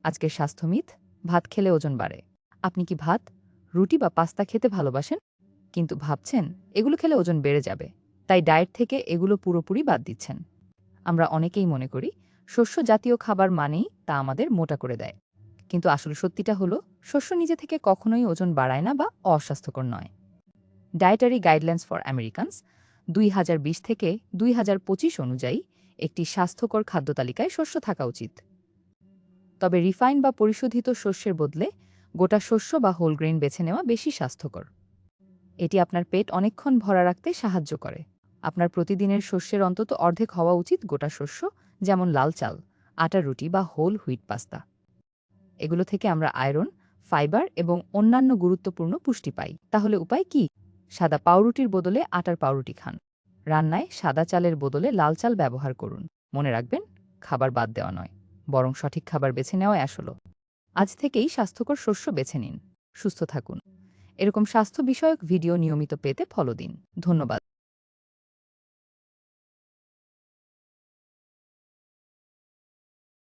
আজকের স্বাস্থ্যমিথ: ভাত খেলে ওজন বাড়ে। আপনি কি ভাত, রুটি বা পাস্তা খেতে ভালোবাসেন, কিন্তু ভাবছেন এগুলো খেলে ওজন বেড়ে যাবে, তাই ডায়েট থেকে এগুলো পুরোপুরি বাদ দিচ্ছেন? আমরা অনেকেই মনে করি শস্য জাতীয় খাবার মানেই তা আমাদের মোটা করে দেয়, কিন্তু আসলে সত্যিটা হলো শস্য নিজে থেকে কখনোই ওজন বাড়ায় না বা অস্বাস্থ্যকর নয়। ডায়েটারি গাইডলাইন্স ফর আমেরিকানস ২০২০ থেকে ২০২৫ অনুযায়ী একটি স্বাস্থ্যকর খাদ্য তালিকায় শস্য থাকা উচিত। তবে রিফাইন বা পরিশোধিত শস্যের বদলে গোটা শস্য বা হোল গ্রেইন বেছে নেওয়া বেশি স্বাস্থ্যকর। এটি আপনার পেট অনেকক্ষণ ভরা রাখতে সাহায্য করে। আপনার প্রতিদিনের শস্যের অন্তত অর্ধেক হওয়া উচিত গোটা শস্য, যেমন লাল চাল, আটা রুটি বা হোল হুইট পাস্তা। এগুলো থেকে আমরা আয়রন, ফাইবার এবং অন্যান্য গুরুত্বপূর্ণ পুষ্টি পাই। তাহলে উপায় কি? সাদা পাউরুটির বদলে আটার পাউরুটি খান। রান্নায় সাদা চালের বদলে লাল চাল ব্যবহার করুন। মনে রাখবেন, খাবার বাদ দেওয়া নয়, বরং সঠিক খাবার বেছে নেওয়াই আসল। আজ থেকেই স্বাস্থ্যকর শস্য বেছে নিন। সুস্থ থাকুন। এরকম স্বাস্থ্য বিষয়ক ভিডিও নিয়মিত পেতে ফলো দিন। ধন্যবাদ।